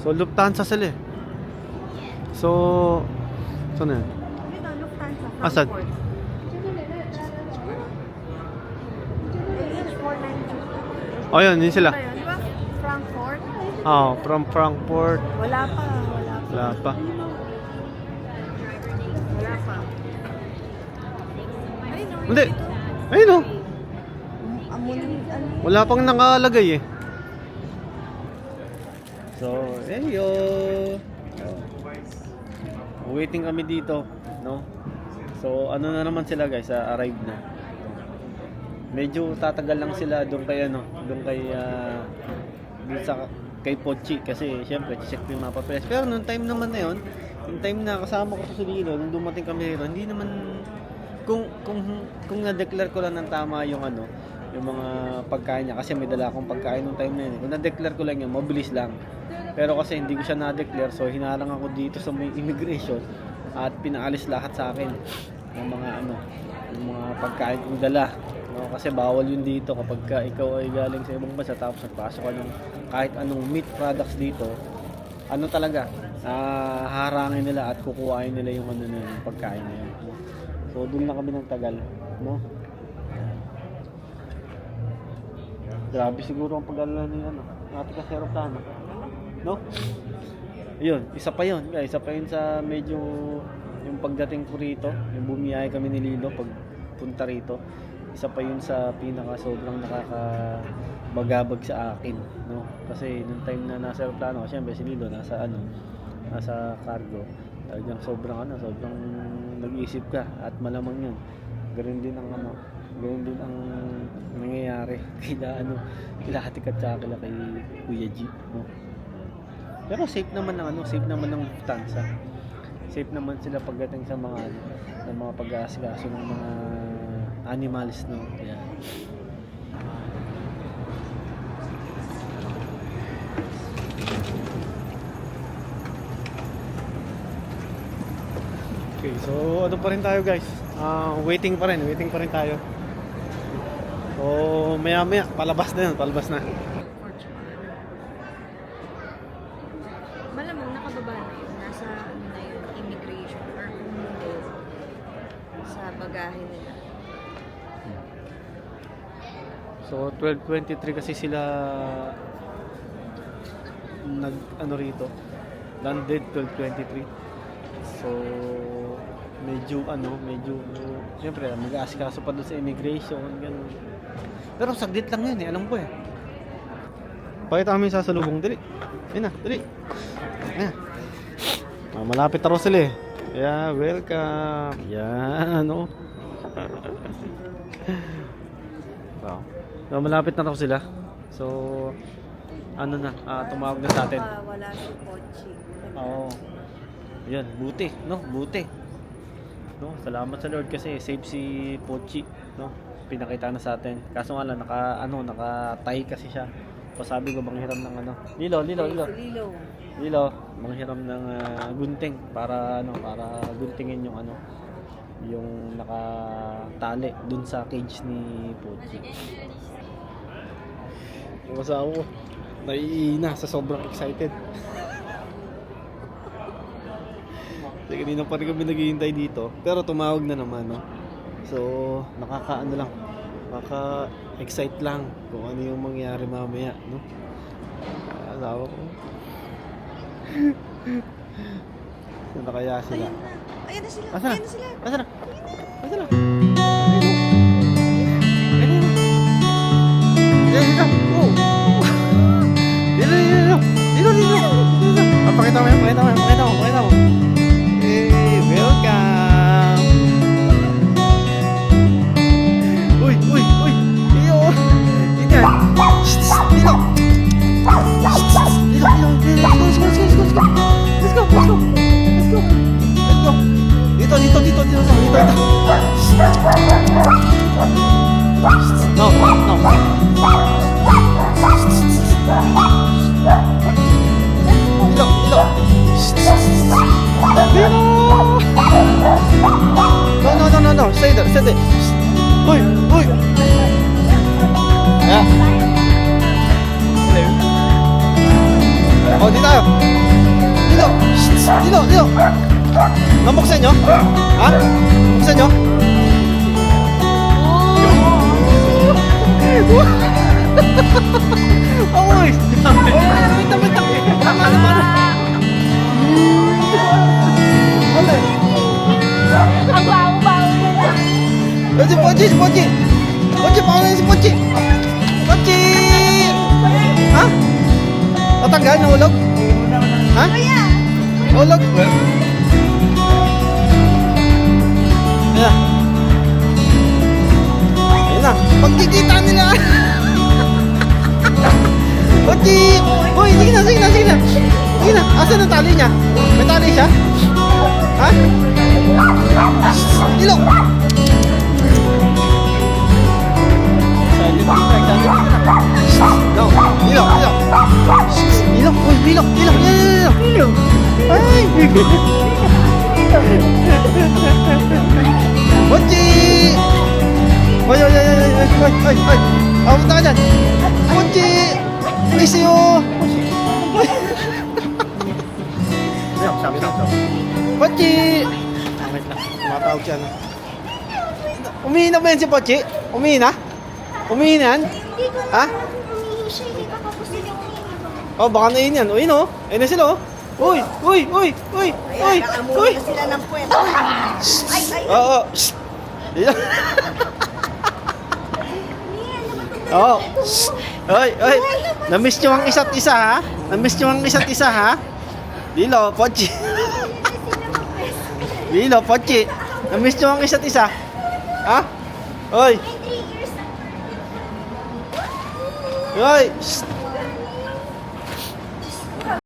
So, Lufthansa sila eh. So, saan na yan? Dito, Lufthansa, Asan? Frankfurt. LH492. Oh, yun sila. Ayun, di ba? Frankfurt? Oh, from Frankfurt. Wala pa, wala pa. Wala pa. Wala pa. Ayun, no, Hindi. dito. Ayun oh. Ano? Wala pang nakalagay eh. So, eyo. Waiting kami dito, no? So, ano na naman sila guys, arrive na. Medyo tatagal lang sila doon kay ano, doon kay doon sa kay Pochi kasi syempre check yung mga papeles. Pero nung time naman na 'yon, yung time na kasama ko sa Lilo, nung dumating kami dito, hindi naman kung na-declare ko lang ng tama yung ano, yung mga pagkain niya kasi may dala akong pagkain nung time na yun. Kung na-declare ko lang yun, mabilis lang. Pero kasi hindi ko siya na-declare, so hinalang ako dito sa may immigration at pinaalis lahat sa akin ng mga ano, yung mga pagkain kong dala. No, kasi bawal yun dito kapag ka ikaw ay galing sa ibang bansa tapos nagpasok ka ng kahit anong meat products dito, ano talaga, harangin nila at kukuhain nila yung ano na yung pagkain na yun. No? So doon na kami ng tagal, no? Grabe siguro ang pag-alala ni ano, natin kasi aeroplano, no? Yun, isa pa yun, guys, isa pa yun sa medyo yung pagdating ko rito, yung bumiyay kami ni Lilo pagpunta rito. Isa pa yun sa pinaka sobrang nakakabagabag sa akin, no? Kasi nung time na nasa aeroplano, syempre si Lilo nasa ano, nasa cargo. Talagang sobrang nag-iisip ka at malamang yun. Ganoon din ang ano, ganoon din ang nangyayari kila ano, kila Ate Kat at kila kay Kuya G, no? Pero safe naman ng Lufthansa. Safe naman sila pagdating sa mga ano, ng mga pag-aasikaso ng mga animals, no? Kaya okay, so ano pa rin tayo guys? Waiting pa rin tayo. So maya palabas na. Malamang nakababa na yun. Nasa ano na yun, immigration or kung hindi, sa bagahe nila. So 12:23 kasi sila rito. Landed 12:23. So medyo siyempre mag-aasikaso pa doon sa immigration, ganun. Pero saglit lang yun eh, alam ko eh. Pakita kami sa salubong, dali. Ayun na, dali. Ayan. Malapit na raw sila eh. Yeah, welcome. Yan, oh. So, malapit na raw sila. So, ano na, tumawag na sa atin. Wala si Pochi. Oo. Yan, buti, no? Buti. No, salamat sa Lord kasi safe si Pochi, no? Pinakita na sa atin. Kaso nga lang naka-tie kasi siya. So sabi ko manghiram ng ano. Lilo, manghiram ng gunting para guntingin yung ano, yung nakatali dun sa cage ni Pochi. Yung asawa ko naiina sa sobrang excited. Kasi kanina pa rin kami naghihintay dito. Pero tumawag na naman, no? So, nakaka-excite lang kung ano yung mangyari mamaya, no? Asawa ko. Saan na kaya sila? Ayan na sila. Asa na? Asa na? Dito. Pakita mo. Welcome. Uy. Iyo. Dito. Let's go. Dito. Oh, di tayo. Dito. Dito, dito. Nabuksan nyo? Ha? Buksan nyo? Uy! Wait, wait. Tama. Ano? Ang baho-baho nila. Si Pochi! Pochi, paano si Pochi? Pochi! Ha? Tatanggal? Nahulog? Ha? Kuya! Nahulog? Ayan. Ayan na. Pagkikita nila. Pochi! Uy, sige na. Sige na. Asan ang tali niya? May tali siya? Ha? Dilo! No, Milo. Uy, Milo. Ay! Pochi! Oy. Punta ka dyan. Pochi! Miss you! Pochi! Wait lang, tumatawag siya na. Umihin na ba yan si Pochi? Umihin na yan? Hindi ko Ha? umihi siya. Hindi pa kapos din yung umihi. Oh, baka naiin yan. Uy, no? Ayun na sila, oh. Uy! Nakamuha na sila ng kwento. Oo. Ayan. Oo. Oy. Namiss nyo ang isa't isa, ha? Lilo, Pochi. Lilo, Pochi. Namiss nyo ang isa't isa. Ha? Oy. May 3 years na. Oy.